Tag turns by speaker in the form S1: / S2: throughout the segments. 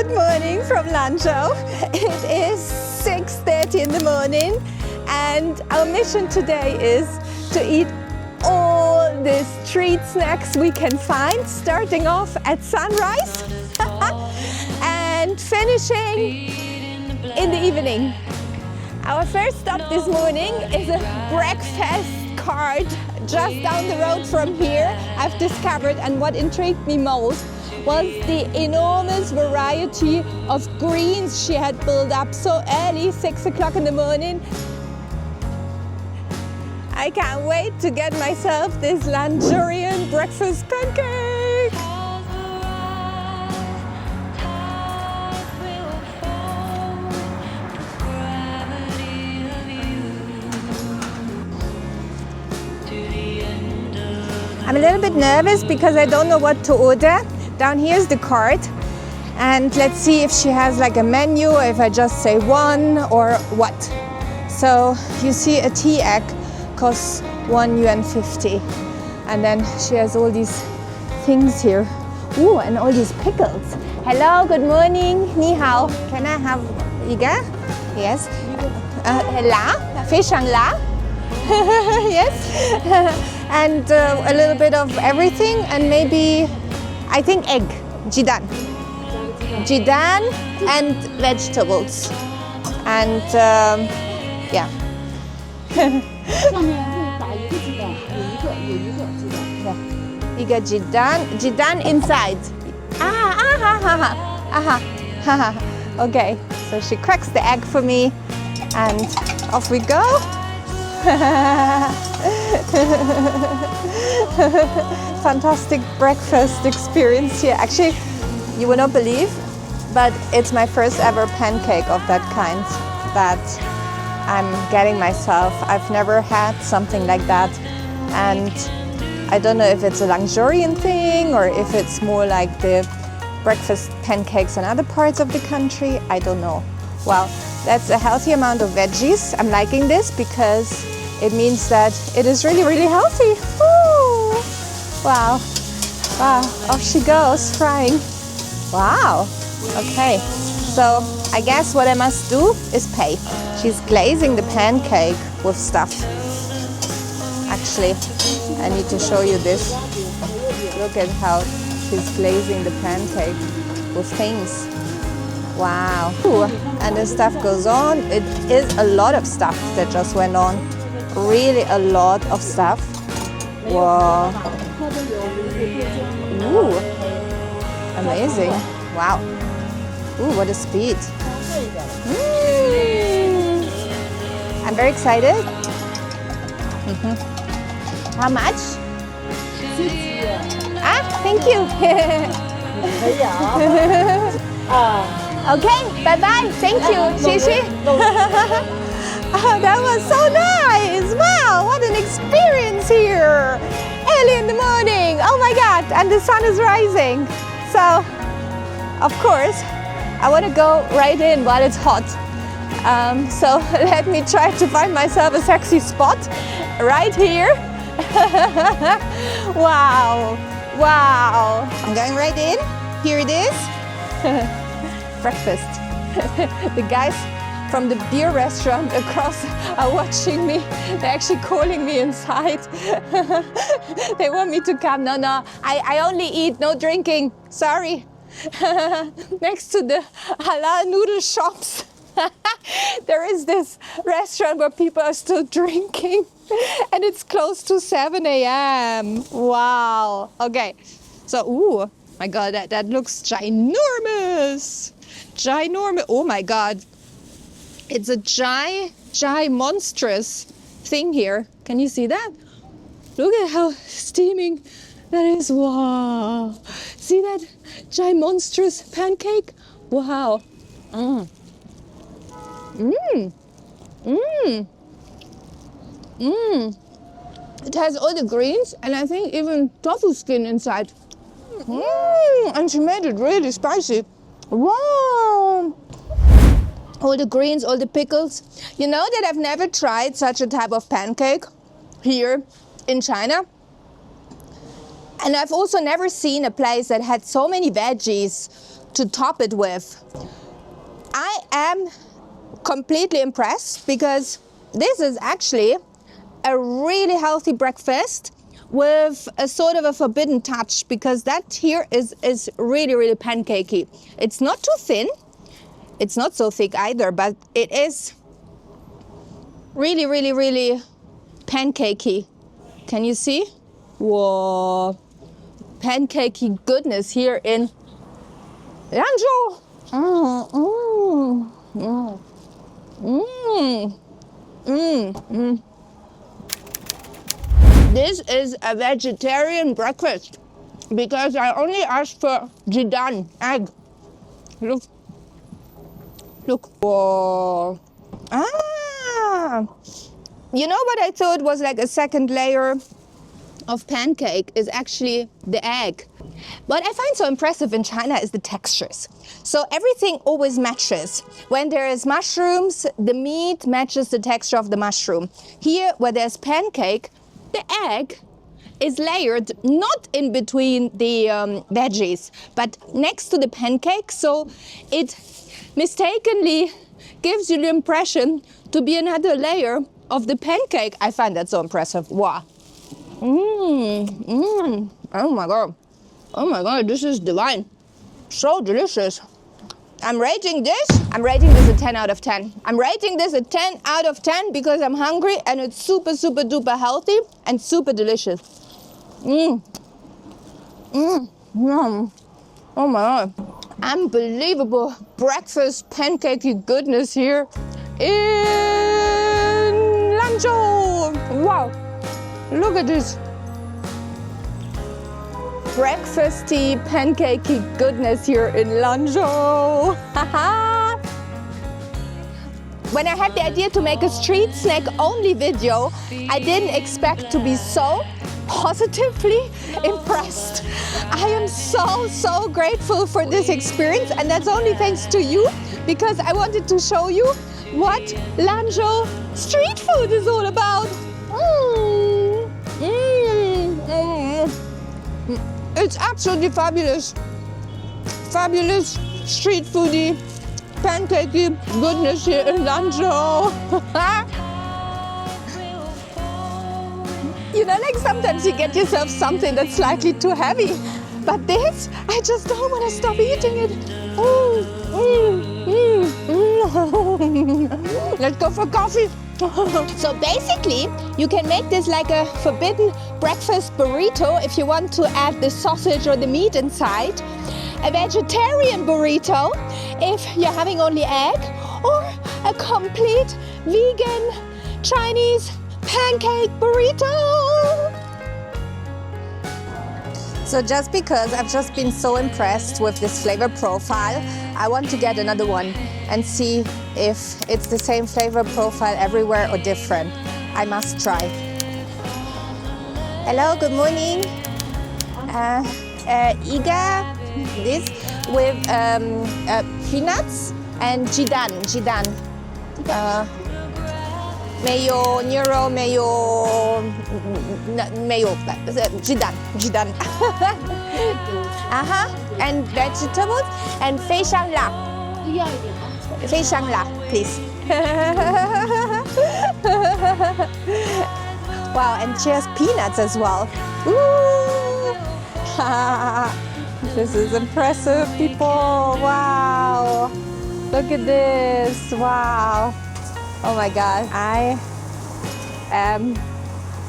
S1: Good morning from Lanzhou. It is 6:30 in the morning and our mission today is to eat all the street snacks we can find, starting off at sunrise and finishing in the evening. Our first stop this morning is a breakfast cart just down the road from here. I've discovered, and what intrigued me most was the enormous variety of greens she had built up so early, 6 o'clock in the morning. I can't wait to get myself this Lanzhouian breakfast pancake. I'm a little bit nervous because I don't know what to order. Down here's the cart, and let's see if she has like a menu, or if I just say one or what. So you see a tea egg costs 1 yuan 50, and then she has all these things here. Ooh, and all these pickles. Hello, good morning. Ni hao. Can I have iga? Yes. La? Fish and la? Yes. And a little bit of everything, and maybe, I think egg, jidan and vegetables, and yeah. You got jidan inside. Okay, so she cracks the egg for me, and off we go. Fantastic breakfast experience here. Actually, you will not believe, but it's my first ever pancake of that kind that I'm getting myself. I've never had something like that, and I don't know if it's a Lanzhouian thing or if it's more like the breakfast pancakes in other parts of the country. I don't know. Well, that's a healthy amount of veggies. I'm liking this because it means that it is really, really healthy. Ooh. Wow. Wow. Off she goes, frying. Wow. Okay. So I guess what I must do is pay. She's glazing the pancake with stuff. Actually, I need to show you this. Look at how she's glazing the pancake with things. Wow. Ooh. And the stuff goes on. It is a lot of stuff that just went on. Really a lot of stuff. Wow. Ooh. Amazing. Wow. Ooh, what a speed. I'm very excited. How much? Thank you. Okay, bye-bye. Thank you. Xie. Oh, that was so nice! Wow, what an experience here! Early in the morning, oh my God, and the sun is rising. So, of course, I want to go right in while it's hot. So let me try to find myself a sexy spot right here. Wow, wow. I'm going right in. Here it is. Breakfast. The guys from the beer restaurant across are watching me. They're actually calling me inside. They want me to come. No, I only eat, no drinking. Sorry. Next to the halal noodle shops, there is this restaurant where people are still drinking, and it's close to 7 a.m. Wow. Okay. So, ooh, my God, that looks ginormous. Ginormous. Oh my God. It's a monstrous thing here. Can you see that? Look at how steaming that is. Wow. See that monstrous pancake? Wow. It has all the greens, and I think even tofu skin inside. And she made it really spicy. Wow. All the greens, all the pickles. You know that I've never tried such a type of pancake here in China. And I've also never seen a place that had so many veggies to top it with. I am completely impressed because this is actually a really healthy breakfast with a sort of a forbidden touch, because that here is really, really pancakey. It's not too thin, it's not so thick either, but it is really, really, really pancakey. Can you see? Whoa, pancakey goodness here in Lanzhou. This is a vegetarian breakfast because I only asked for jidan, egg. Look. Look. Whoa. Ah. You know what I thought was like a second layer of pancake is actually the egg. What I find so impressive in China is the textures. So everything always matches. When there is mushrooms, the meat matches the texture of the mushroom. Here, where there's pancake, the egg is layered not in between the veggies, but next to the pancake. So it mistakenly gives you the impression to be another layer of the pancake. I find that so impressive. Wow. Oh my God. Oh my God, this is divine. So delicious. I'm rating this a 10 out of 10. I'm rating this a 10 out of 10 because I'm hungry and it's super, super duper healthy and super delicious. Oh my God. Unbelievable breakfast pancakey goodness here in Lanzhou. Wow, look at this. Breakfasty, pancakey goodness here in Lanzhou. When I had the idea to make a street snack only video, I didn't expect to be so positively impressed. I am so grateful for this experience, and that's only thanks to you, because I wanted to show you what Lanzhou street food is all about. It's absolutely fabulous. Fabulous street foodie, pancakey goodness here in Lanzhou. You know, like sometimes you get yourself something that's slightly too heavy, but this, I just don't want to stop eating it. Let's go for coffee. So basically, you can make this like a forbidden breakfast burrito if you want to add the sausage or the meat inside. A vegetarian burrito if you're having only egg, or a complete vegan Chinese pancake burrito. So just because I've just been so impressed with this flavor profile, I want to get another one and see if it's the same flavor profile everywhere or different. I must try. Hello, good morning. Iga, this with peanuts and jidan. Mayo, Neuro, Mayo, jidan. And vegetables and fei shang la. Fei shang la, please. Wow, and she has peanuts as well. Ooh. This is impressive, people. Wow. Look at this. Wow. Oh my God. I am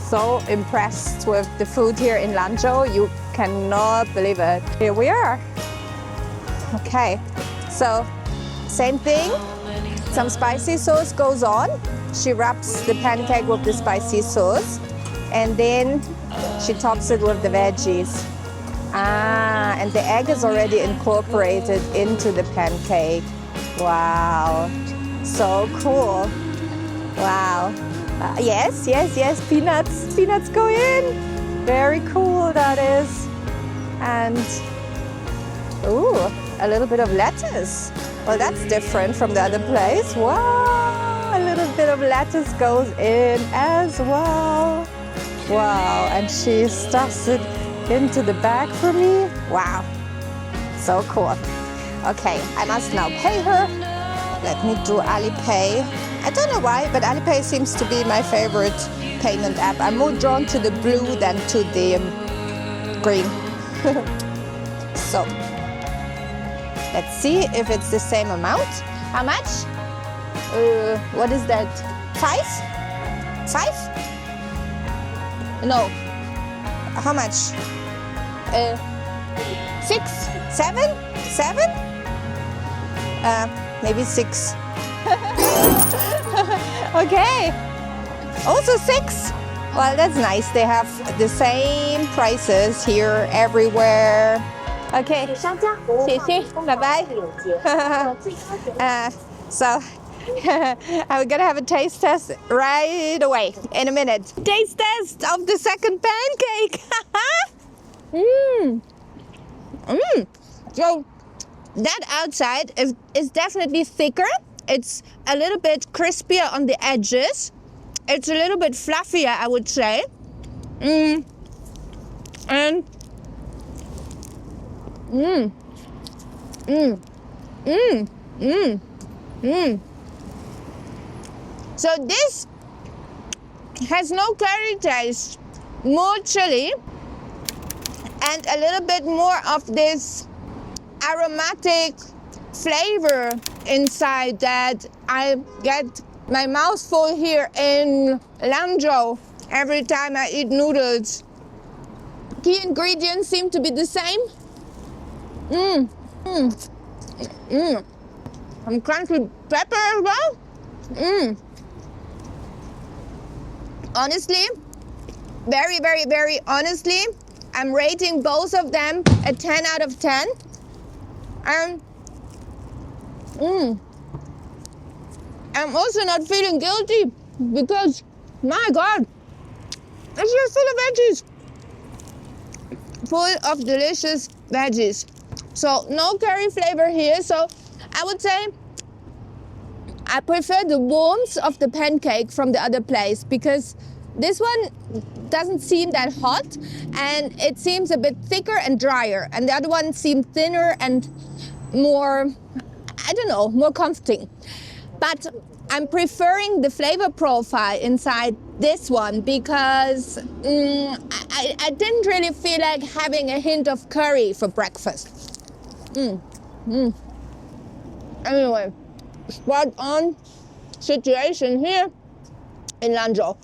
S1: so impressed with the food here in Lanzhou. You cannot believe it. Here we are. Okay. So, same thing. Some spicy sauce goes on. She wraps the pancake with the spicy sauce, and then she tops it with the veggies. And the egg is already incorporated into the pancake. Wow, so cool. Wow. Yes, peanuts go in. Very cool that is. And, ooh, a little bit of lettuce. Well, that's different from the other place. Wow, a little bit of lettuce goes in as well. Wow, and she stuffs it into the bag for me. Wow, so cool. Okay, I must now pay her. Let me do Alipay. I don't know why, but Alipay seems to be my favorite payment app. I'm more drawn to the blue than to the green. So, let's see if it's the same amount. How much? What is that? 5? 5? No. How much? 6? 7? 7? Maybe 6. Okay. Also 6. Well, that's nice. They have the same prices here everywhere. Okay. 谢谢. Bye-bye. So, I'm gonna have a taste test right away in a minute. Taste test of the second pancake. So that outside is definitely thicker. It's a little bit crispier on the edges. It's a little bit fluffier, I would say. So this has no curry taste, more chili, and a little bit more of this aromatic flavor inside that I get my mouth full here in Lanzhou every time I eat noodles. Key ingredients seem to be the same. Some crunchy pepper as well. Honestly, very, very, very honestly, I'm rating both of them a 10 out of 10. I'm also not feeling guilty because, my God, it's just full of veggies. Full of delicious veggies. So no curry flavor here. So I would say I prefer the warmth of the pancake from the other place because this one doesn't seem that hot and it seems a bit thicker and drier. And the other one seemed thinner and more, I don't know, more comforting. But I'm preferring the flavor profile inside this one because I didn't really feel like having a hint of curry for breakfast. Anyway, spot on situation here in Lanzhou.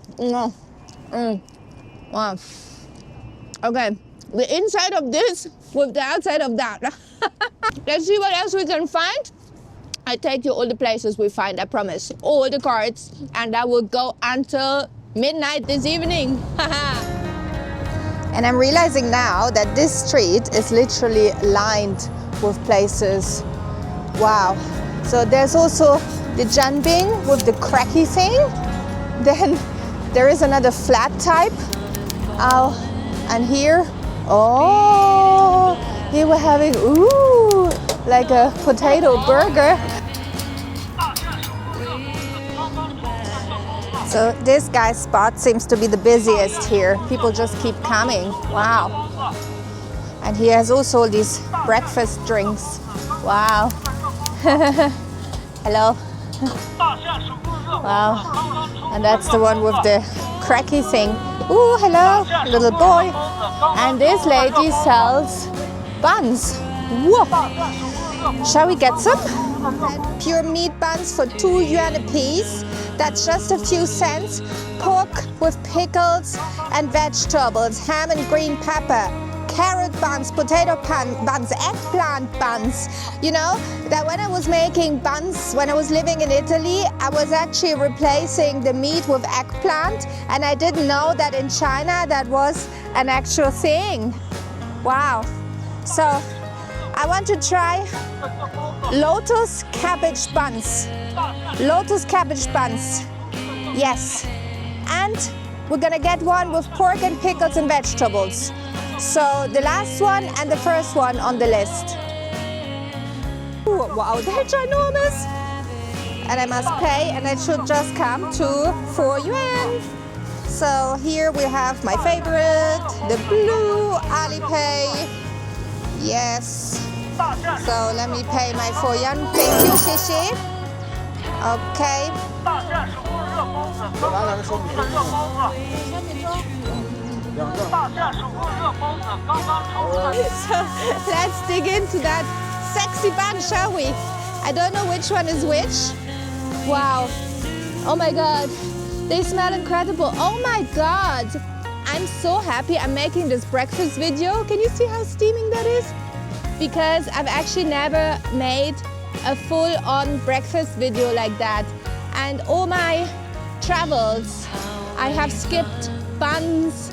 S1: Wow. Okay, the inside of this with the outside of that. Let's see what else we can find. I take you all the places we find, I promise. All the carts, and I will go until midnight this evening. And I'm realizing now that this street is literally lined with places. Wow. So there's also the janbing with the cracky thing. Then there is another flat type. And here, here we're having, like a potato burger. So this guy's spot seems to be the busiest here. People just keep coming. Wow. And he has also these breakfast drinks. Wow. Hello. Wow. And that's the one with the cracky thing. Ooh, hello, little boy. And this lady sells buns. Whoa. Shall we get some? Pure meat buns for 2 yuan a piece. That's just a few cents. Pork with pickles and vegetables, ham and green pepper, carrot buns, potato buns, eggplant buns. You know, that when I was making buns, when I was living in Italy, I was actually replacing the meat with eggplant, and I didn't know that in China that was an actual thing. Wow. So I want to try lotus cabbage buns. Lotus cabbage buns. Yes. And we're gonna get one with pork and pickles and vegetables. So the last one and the first one on the list. Ooh, wow, they're ginormous. And I must pay, and it should just come to 4 yuan. So here we have my favorite, the blue Alipay. Yes. So let me pay my 4 yuan. Thank you, 谢谢. Okay. So let's dig into that sexy bun, shall we? I don't know which one is which. Wow. Oh my God. They smell incredible. Oh my God. I'm so happy I'm making this breakfast video. Can you see how steaming that is? Because I've actually never made a full-on breakfast video like that. And all my travels, I have skipped buns,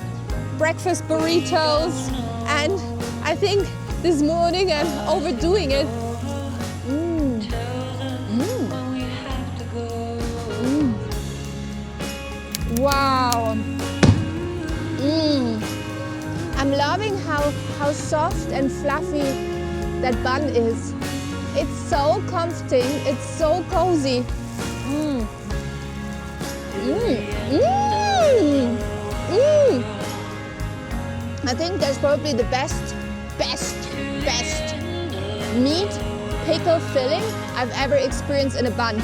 S1: breakfast burritos, and I think this morning I'm overdoing it. Wow. I'm loving how soft and fluffy that bun is. It's so comforting, it's so cozy. I think that's probably the best meat pickle filling I've ever experienced in a bun.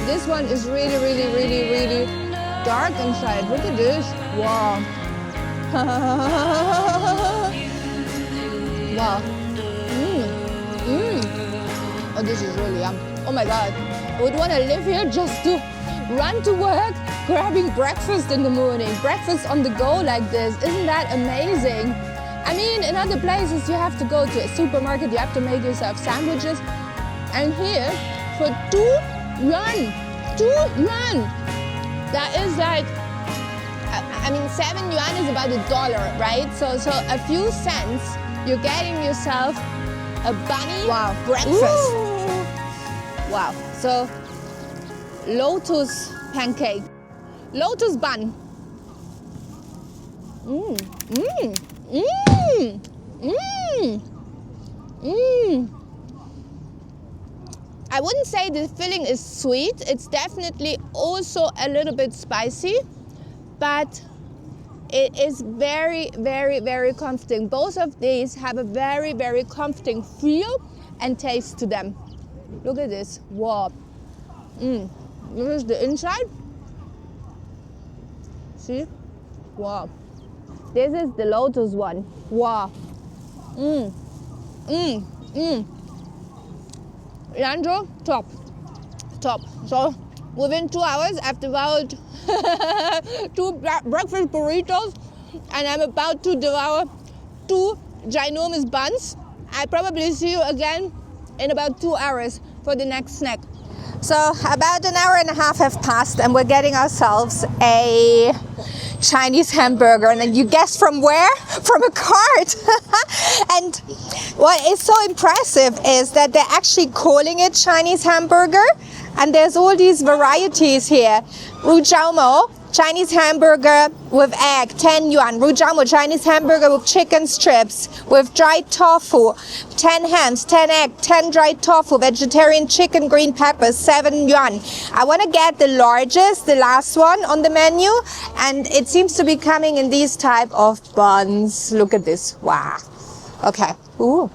S1: This one is really dark inside. Look at this. Wow. Wow. Oh, this is really yum. Oh my God. I would want to live here just to run to work, grabbing breakfast in the morning. Breakfast on the go like this. Isn't that amazing? I mean, in other places you have to go to a supermarket, you have to make yourself sandwiches. And here, for 2 yuan, that is like, I mean, 7 yuan is about $1, right? So a few cents, you're getting yourself a bunny breakfast. Ooh. Wow. So lotus pancake, lotus bun. I wouldn't say the filling is sweet. It's definitely also a little bit spicy, but it is very comforting. Both of these have a very comforting feel and taste to them. Look at this. Wow. This is the inside. See? Wow. This is the lotus one. Wow. Lanzhou, top. So within 2 hours, I've devoured 2 breakfast burritos, and I'm about to devour 2 ginormous buns. I'll probably see you again in about 2 hours for the next snack. So about an hour and a half have passed, and we're getting ourselves a Chinese hamburger. And then you guessed from where? From a cart. And what is so impressive is that they're actually calling it Chinese hamburger. And there's all these varieties here. Dou Jiao Men, Chinese hamburger with egg, 10 yuan. Dou Jiao Men, Chinese hamburger with chicken strips, with dried tofu, 10 hams, 10 egg, 10 dried tofu, vegetarian chicken, green peppers, 7 yuan. I want to get the largest, the last one on the menu, and it seems to be coming in these type of buns. Look at this. Wow. Okay. Ooh.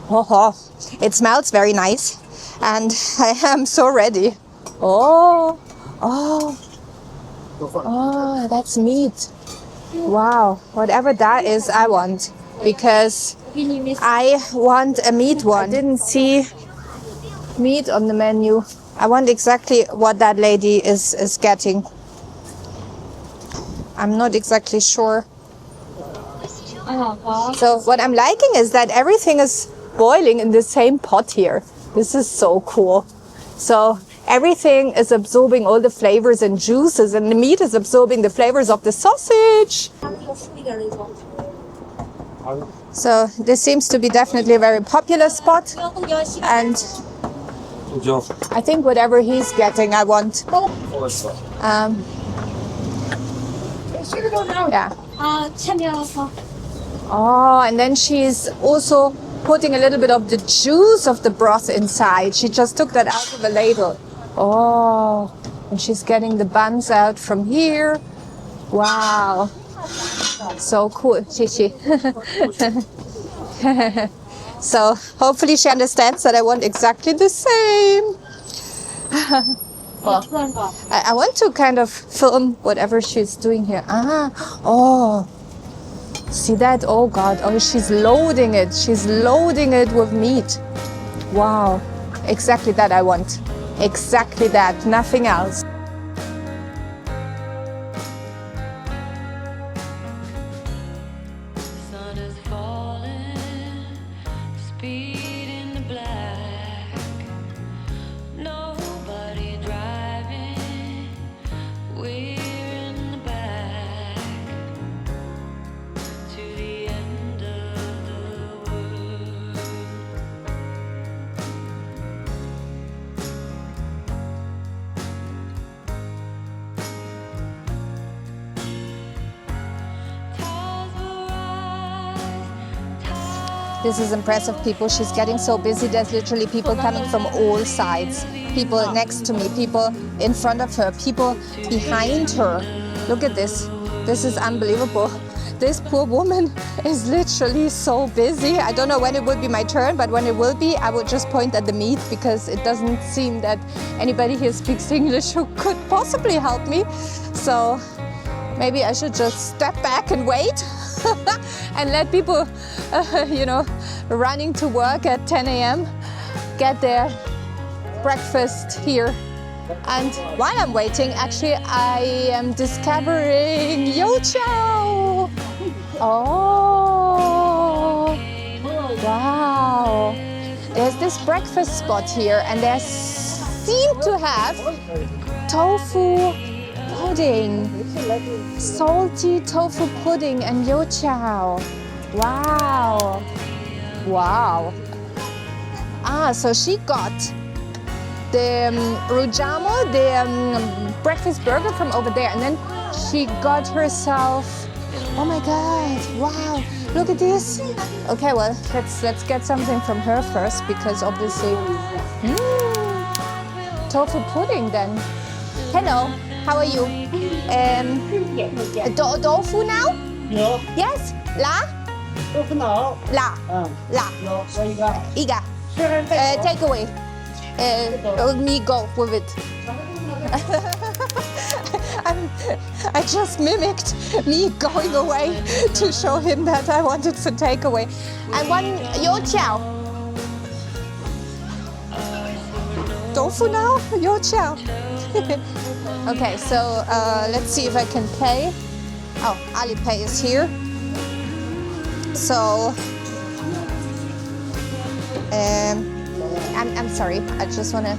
S1: Oh, it smells very nice, and I am so ready. Oh, that's meat. Wow, whatever that is, I want, because I want a meat one. I didn't see meat on the menu. I want exactly what that lady is getting. I'm not exactly sure. So what I'm liking is that everything is boiling in the same pot here. This is so cool. So everything is absorbing all the flavors and juices, and the meat is absorbing the flavors of the sausage. So this seems to be definitely a very popular spot, and I think whatever he's getting, I want. Yeah. Oh, and then she's also putting a little bit of the juice of the broth inside. She just took that out of the ladle. Oh, and she's getting the buns out from here. Wow. So cool. Chichi. So hopefully she understands that I want exactly the same. Well, I want to kind of film whatever she's doing here. Oh, see that? Oh God, oh, she's loading it. She's loading it with meat. Wow, exactly that I want. Exactly that, nothing else. This is impressive, people. She's getting so busy. There's literally people coming from all sides. People next to me, people in front of her, people behind her. Look at this. This is unbelievable. This poor woman is literally so busy. I don't know when it will be my turn, but when it will be, I will just point at the meat because it doesn't seem that anybody here speaks English who could possibly help me. So maybe I should just step back and wait and let people, you know, running to work at 10 a.m. get their breakfast here. And while I'm waiting, actually, I am discovering Dou Jiao. Oh, wow. There's this breakfast spot here, and they seem to have tofu pudding, salty tofu pudding and Dou Jiao. Wow. Wow. So she got the rujamo, the breakfast burger from over there, and then she got herself, oh my God, wow, look at this. Okay, well, let's get something from her first, because obviously, tofu pudding then. Hello, how are you? Tofu now?
S2: No.
S1: Yes, la?
S2: Tofu now.
S1: La. La.
S2: No, so you got.
S1: Iga. Take away. Me go with it. I just mimicked me going away to show him that I wanted for takeaway. And one Dou Jiao. Tofu now? Dou Jiao. Okay, so let's see if I can pay. Oh, Alipay is here. So, I'm sorry. I just wanna.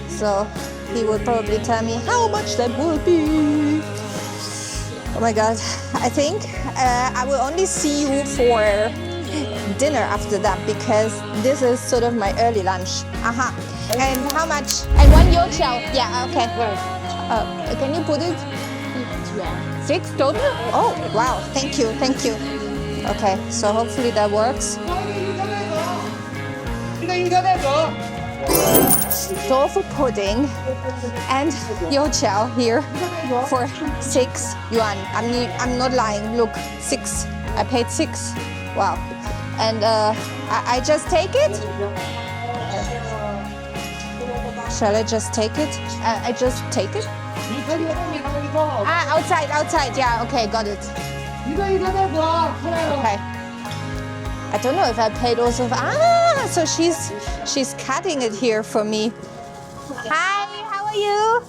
S1: So he will probably tell me how much that will be. Oh my God! I think I will only see you for dinner after that, because this is sort of my early lunch. And how much? And one Dou Jiao. Yeah. Okay. Can you put it? 6 total? Oh wow! Thank you. Thank you. Okay. So hopefully that works. Tofu pudding and Dou Jiao here for 6 yuan. I'm not lying. Look, 6. I paid 6. Wow. And I just take it? Shall I just take it? I just take it? Outside. Yeah, okay, got it. Okay. I don't know if I paid also. So she's cutting it here for me. Hi, how are you?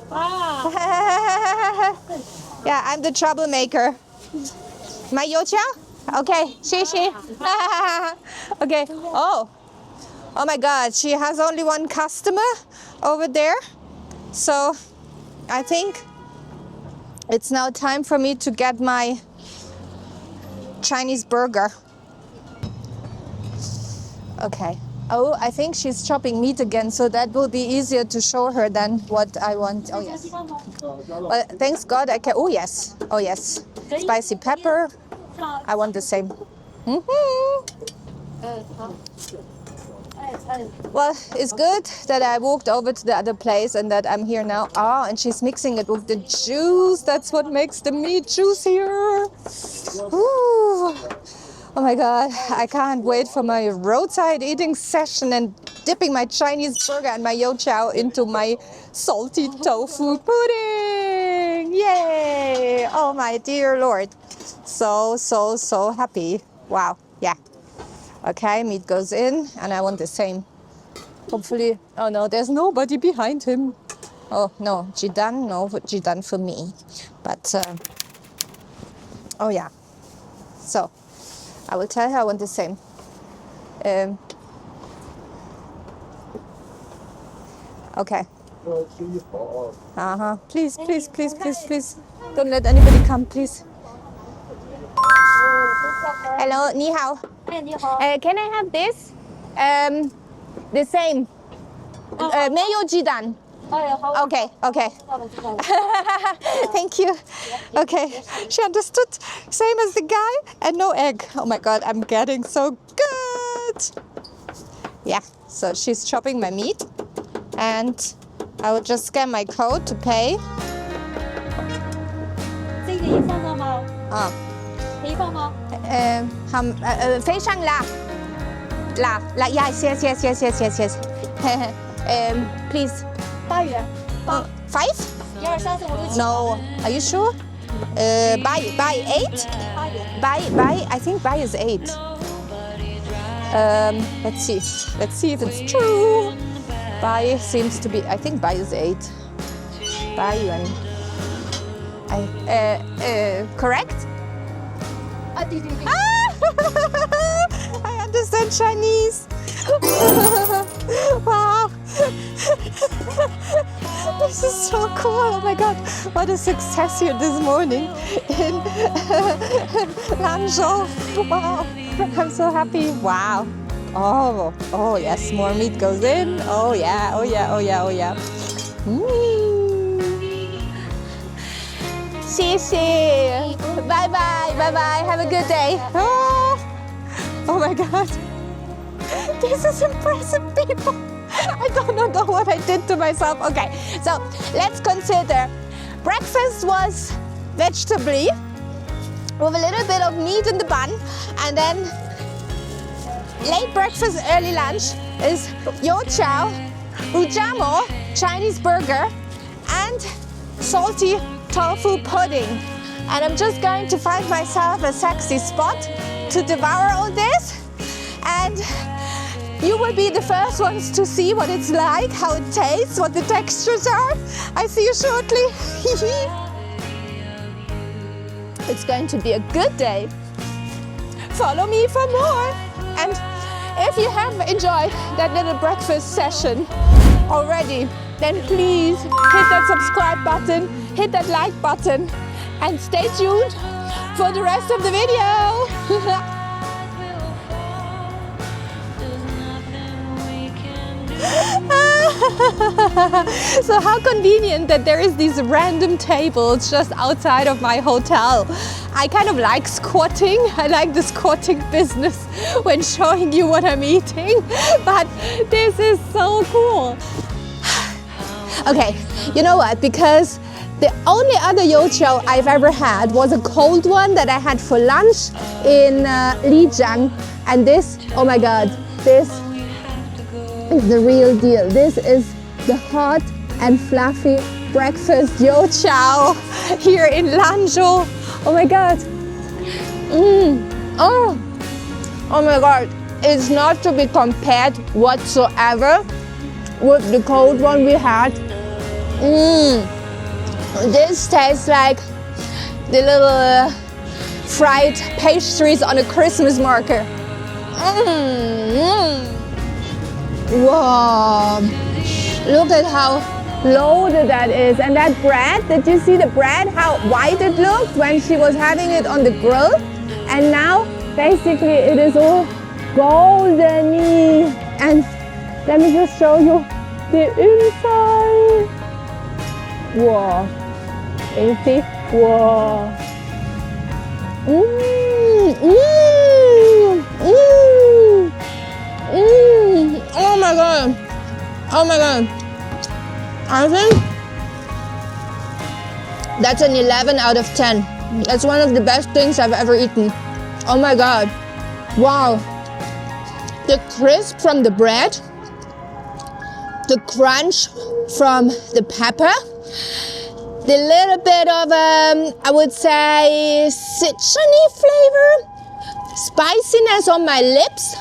S1: Yeah, I'm the troublemaker. My Dou Jiao? Okay, she. Okay. Oh my God, she has only one customer over there. So I think it's now time for me to get my Chinese burger. Okay. Oh, I think she's chopping meat again, so that will be easier to show her than what I want. Oh yes. Well, thanks God I can. Oh yes. Spicy pepper. I want the same. Well, it's good that I walked over to the other place and that I'm here now. Oh, and she's mixing it with the juice. That's what makes the meat juicier. Ooh. Oh my God, I can't wait for my roadside eating session and dipping my Chinese burger and my Dou Jiao into my salty tofu pudding. Yay! Oh my dear Lord. So happy. Wow, yeah. Okay, meat goes in and I want the same. Hopefully, oh no, there's nobody behind him. Oh no, Jidan, no, Jidan for me. But, oh yeah. So, I will tell her I want the same. Okay. Please, please, please, please, please. Don't let anybody come, please. Hello, 你好. Can I have this? The same. 没有鸡蛋. Okay, okay. Thank you. Okay, she understood. Same as the guy and no egg. Oh my God, I'm getting so good. Yeah, so she's chopping my meat and I will just scan my code to pay.
S3: 这个也放到吗？可以放吗？
S1: 非常辣. Yes, yes, yes, yes, yes, yes, yes. Please.
S3: 8元。
S1: 5?
S3: 1、2、3、4、5、6、7。No.
S1: Are you sure? Buy 8?
S3: 8元。
S1: Buy. I think buy is 8. Let's see. Let's see if it's true. Buy seems to be. I think buy is 8. Buy yuan. Correct?
S3: 啊，对对对。
S1: I understand Chinese. Wow. This is so cool. Oh my God. What a success here this morning in Lanzhou. Wow. I'm so happy. Wow. Oh yes. More meat goes in. Oh yeah. Oh yeah. Oh yeah. Oh yeah. Xie. Bye bye. Bye bye. Have a good day. Oh my God. This is impressive, people. I don't know what I did to myself. Okay, so let's consider. Breakfast was vegetable with a little bit of meat in the bun, and then late breakfast, early lunch is Dou Jiao, Ujamo, Chinese burger, and salty tofu pudding. And I'm just going to find myself a sexy spot to devour all this, and you will be the first ones to see what it's like, how it tastes, what the textures are. I see you shortly. It's going to be a good day. Follow me for more. And if you have enjoyed that little breakfast session already, then please hit that subscribe button, hit that like button, and stay tuned for the rest of the video. So how convenient that there is these random tables just outside of my hotel. I kind of like squatting. I like the squatting business when showing you what I'm eating, but this is so cool. Okay, you know what? Because the only other Dou Jiao I've ever had was a cold one that I had for lunch in Lijiang, and this, oh my God, this is the real deal. This is the hot and fluffy breakfast Dou Jiao here in Lanzhou. Oh my God. Oh my God. It's not to be compared whatsoever with the cold one we had. This tastes like the little fried pastries on a Christmas market. Wow, look at how loaded that is. And that bread, did you see the bread, how white it looked when she was having it on the grill? And now, basically, it is all goldeny. And let me just show you the inside. Wow, you see? Wow. my god. I think that's an 11 out of 10. That's one of the best things I've ever eaten. Oh my god. Wow. The crisp from the bread, the crunch from the pepper, the little bit of, I would say, citrusy flavor, spiciness on my lips.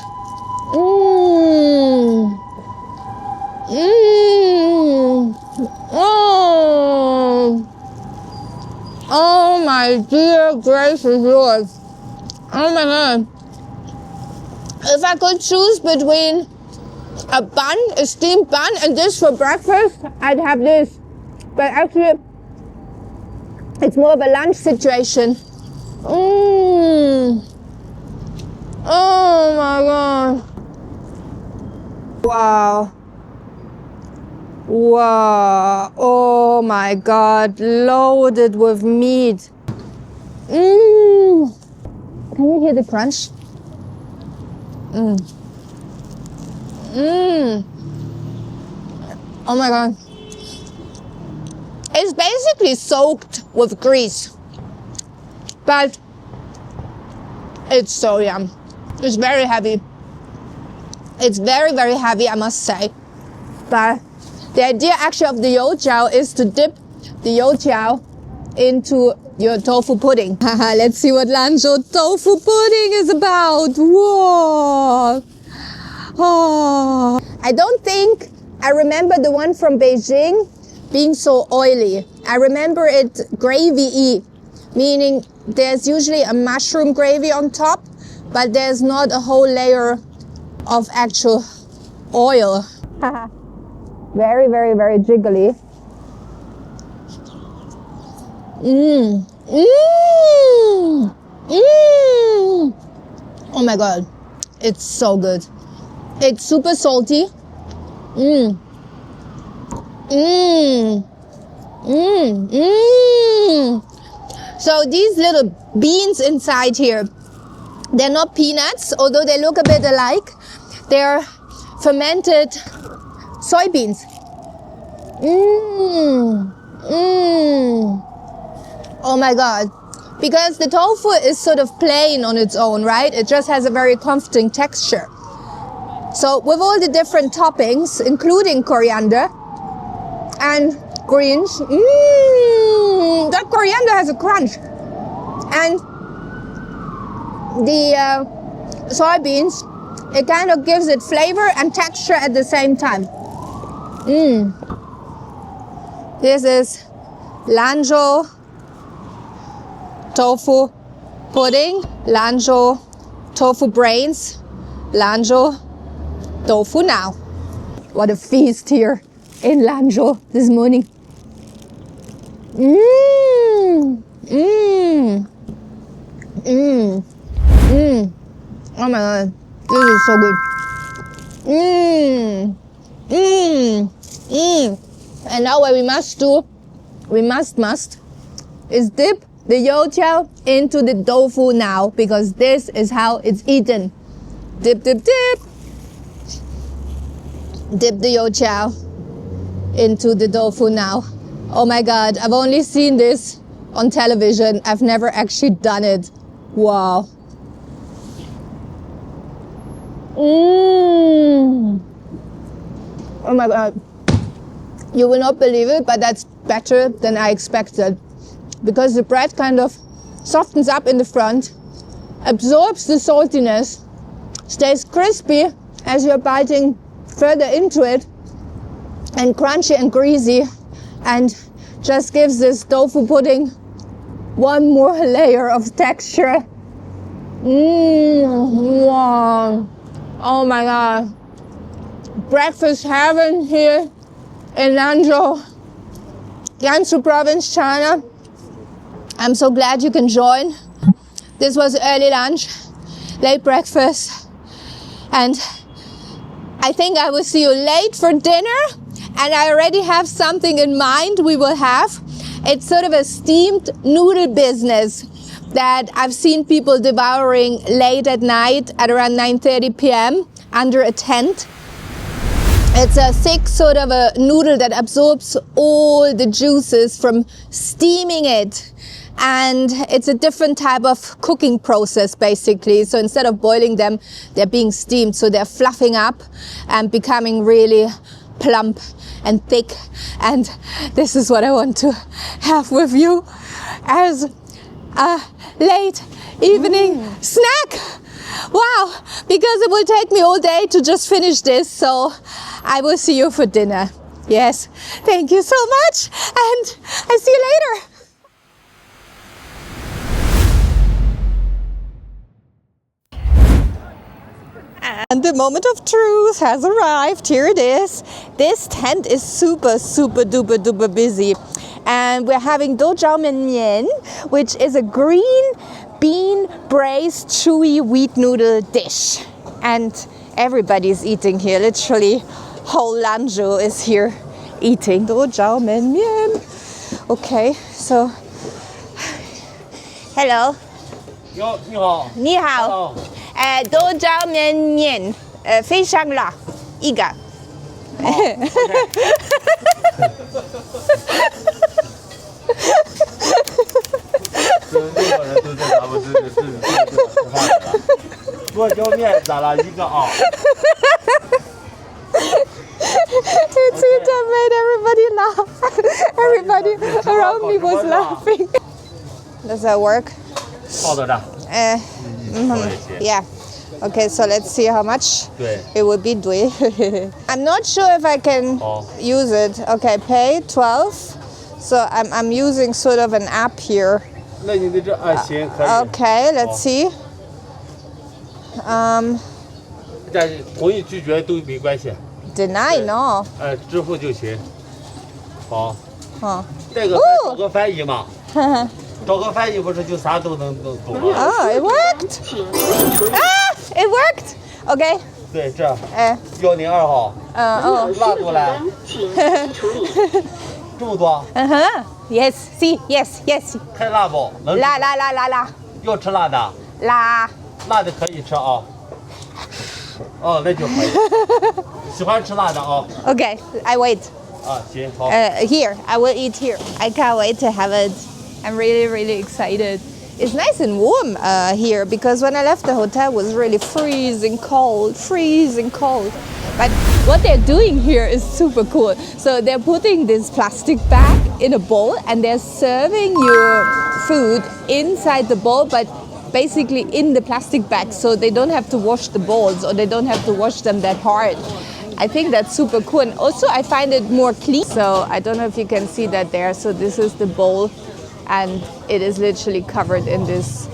S1: Oh my dear gracious Lord. Oh my god. If I could choose between a bun, a steamed bun, and this for breakfast, I'd have this. But actually, it's more of a lunch situation. Oh my god. Wow. Wow. Oh my god. Loaded with meat. Can you hear the crunch? Oh my god. It's basically soaked with grease, but it's so yum. It's very heavy. It's very, very heavy, I must say. But the idea actually of the Dou Jiao is to dip the Dou Jiao into your tofu pudding. Let's see what Lanzhou tofu pudding is about. Whoa. Oh. I don't think I remember the one from Beijing being so oily. I remember it gravy-y, meaning there's usually a mushroom gravy on top, but there's not a whole layer of actual oil. Very, very, very jiggly. Oh my god, it's so good. It's super salty. So these little beans inside here, they're not peanuts, although they look a bit alike. They're fermented soybeans. Oh my god. Because the tofu is sort of plain on its own, right? It just has a very comforting texture. So with all the different toppings, including coriander and greens, that coriander has a crunch. And the soybeans, it kind of gives it flavor and texture at the same time. This is Lanzhou tofu pudding, Lanzhou tofu brains, Lanzhou tofu now. What a feast here in Lanzhou this morning. Oh my god, this is so good. And now what we must do, is dip the Dou Jiao into the tofu now, because this is how it's eaten. Dip, dip, dip. Dip the Dou Jiao into the tofu now. Oh my god, I've only seen this on television. I've never actually done it. Wow. Oh my god. You will not believe it, but that's better than I expected. Because the bread kind of softens up in the front, absorbs the saltiness, stays crispy as you're biting further into it, and crunchy and greasy, and just gives this tofu pudding one more layer of texture. Wow. Oh my god. Breakfast heaven here in Lanzhou, GANSU Province, China. I'm so glad you can join. This was early lunch, late breakfast, and I think I will see you late for dinner, and I already have something in mind we will have. It's sort of a steamed noodle business that I've seen people devouring late at night at around 9:30 p.m. under a tent. It's a thick sort of a noodle that absorbs all the juices from steaming it. And it's a different type of cooking process, basically. So instead of boiling them, they're being steamed. So they're fluffing up and becoming really plump and thick. And this is what I want to have with you as a late evening snack. Wow, because it will take me all day to just finish this. So I will see you for dinner. Yes, thank you so much. And I see you later. And the moment of truth has arrived. Here it is. This tent is super duper busy. And we're having Dou Jiao Men Mian, which is a green bean braised chewy wheat noodle dish. And everybody's eating here. Literally, whole Lanzhou is here eating Dou Jiao Men Mian. Okay, so hello.
S2: 你好。
S1: 你好。豆角焖面，非常辣，一个。
S2: 6个人都在咱们这吃饭的了。剁椒面咋了？一个啊。
S1: It's it that made everybody laugh. Everybody around me was laughing. Does that work?
S2: 好的的。
S1: Yeah. Okay, so let's see how much
S2: 对。
S1: it would be. I'm not sure if I can use it. Okay, pay 12. So I'm using sort of an app here.
S2: 那你的这行可以。
S1: Okay, let's see.
S2: 但是同意拒绝都没关系。
S1: Deny, no.
S2: 支付就行。好。
S1: Huh.
S2: 这个找个翻译嘛。找个翻译不是就啥都能懂吗？
S1: Oh, it worked. Ah, it worked. Okay.
S2: 对，这102号。辣度嘞？这么多？
S1: Yes. See. Yes. Yes.
S2: 太辣不？能吃？
S1: 辣。
S2: 要吃辣的？
S1: 辣
S2: 的可以吃啊。哦，那就可以。喜欢吃辣的啊。
S1: Okay, I wait.
S2: 行好。
S1: Here, I will eat here. I can't wait to have it. I'm really excited. It's nice and warm here because when I left the hotel it was really freezing cold. But what they're doing here is super cool. So they're putting this plastic bag in a bowl and they're serving your food inside the bowl, but basically in the plastic bag, so they don't have to wash the bowls or they don't have to wash them that hard. I think that's super cool, and also I find it more clean. So I don't know if you can see that there. So this is the bowl and it is literally covered in this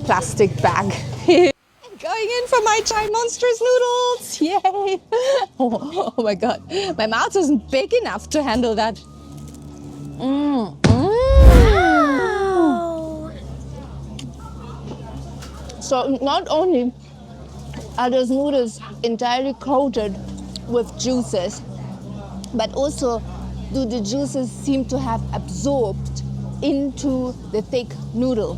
S1: plastic bag. Going in for my giant monstrous noodles, yay! Oh my god, my mouth isn't big enough to handle that. Wow. So not only are those noodles entirely coated with juices, but also do the juices seem to have absorbed into the thick noodle.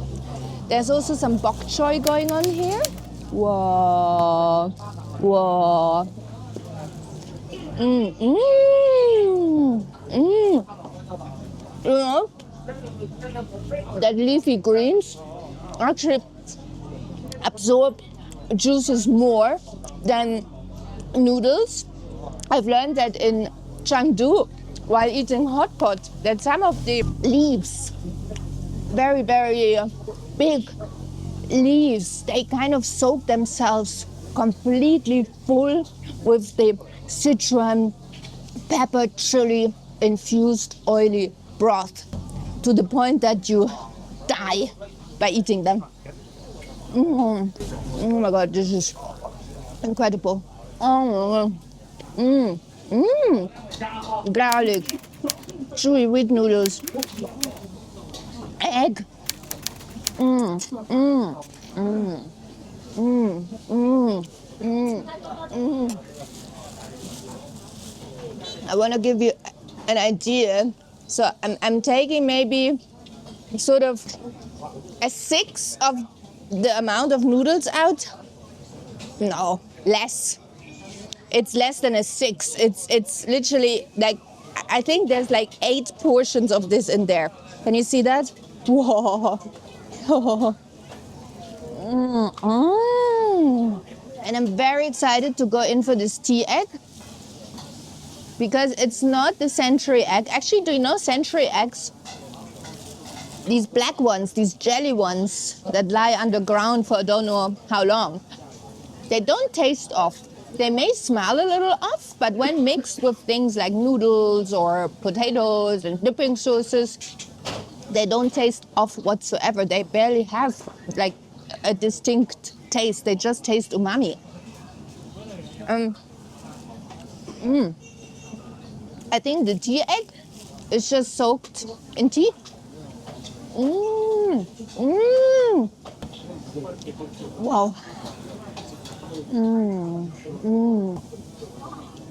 S1: There's also some bok choy going on here. Whoa. You know, that leafy greens actually absorb juices more than noodles. I've learned that in Chengdu while eating hot pot, that some of the leaves, very big leaves, they kind of soak themselves completely full with the citron, pepper, chili infused oily broth to the point that you die by eating them. Oh my god, this is incredible. Oh my god. Garlic, chewy wheat noodles, egg. I want to give you an idea. So I'm taking maybe sort of a sixth of the amount of noodles out. No, less. it's less than a 6. It's literally like, I think there's like 8 portions of this in there. Can you see that? Whoa. And I'm very excited to go in for this tea egg because it's not the century egg. Actually, do you know century eggs? These black ones, these jelly ones that lie underground for I don't know how long. They don't taste off. They may smell a little off, but when mixed with things like noodles or potatoes and dipping sauces, they don't taste off whatsoever. They barely have like a distinct taste. They just taste umami. I think the tea egg is just soaked in tea. Wow.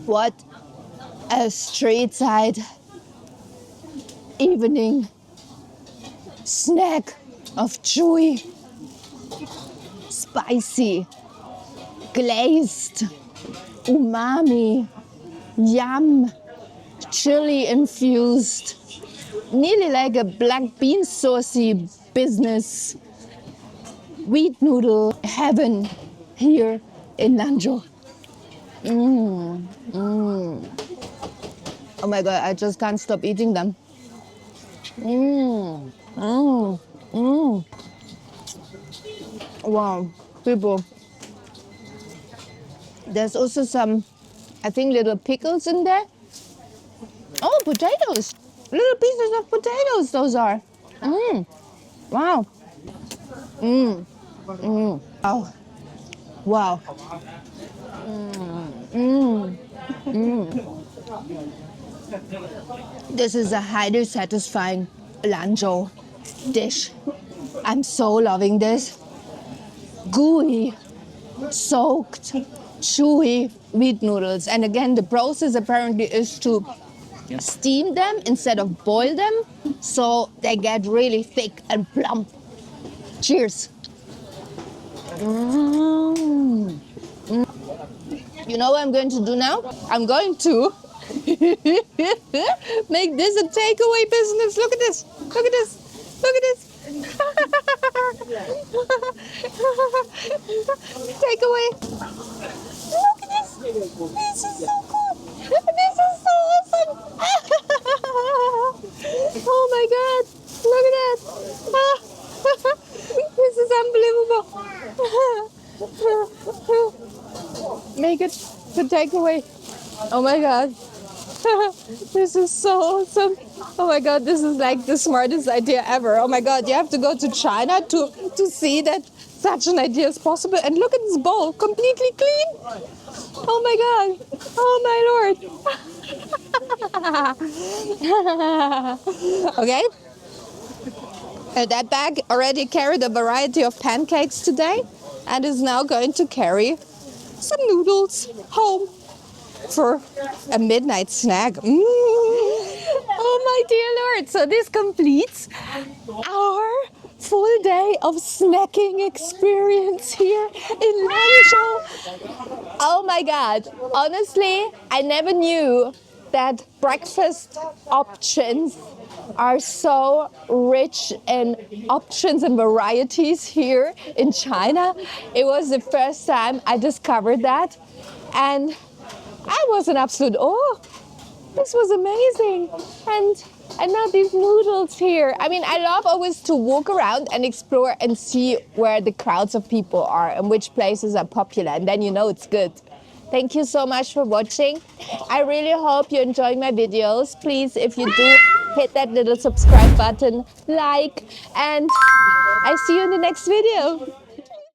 S1: What a street side evening snack of chewy, spicy, glazed, umami, yum, chili infused, nearly like a black bean saucy business wheat noodle heaven here in Lanzhou. Oh my god, I just can't stop eating them. Wow, people. There's also some, I think, little pickles in there. Oh, potatoes. Little pieces of potatoes, those are. Wow. Oh. Wow. This is a highly satisfying Lanzhou dish. I'm so loving this. Gooey, soaked, chewy wheat noodles. And again, the process apparently is to steam them instead of boil them, so they get really thick and plump. Cheers. You know what I'm going to do now? I'm going to make this a takeaway business. Look at this. Look at this. Look at this. Takeaway. Look at this. This is so cool. This is so awesome. Oh my God. Look at that. This is unbelievable. Make it for takeaway. Oh my God. This is so awesome. Oh my God, this is like the smartest idea ever. Oh my God, you have to go to China to see that such an idea is possible. And look at this bowl, completely clean. Oh my God. Oh my Lord. Okay. That bag already carried a variety of pancakes today and is now going to carry some noodles home for a midnight snack. Oh my dear Lord. So this completes our full day of snacking experience here in Lanzhou. Oh my God. Honestly, I never knew that breakfast options are so rich in options and varieties here in China. It was the first time I discovered that, and I was in absolute awe. This was amazing. And now these noodles here. I mean, I love always to walk around and explore and see where the crowds of people are and which places are popular, and then you know it's good. Thank you so much for watching. I really hope you enjoy my videos. Please, if you do, hit that little subscribe button, like, and I see you in the next video.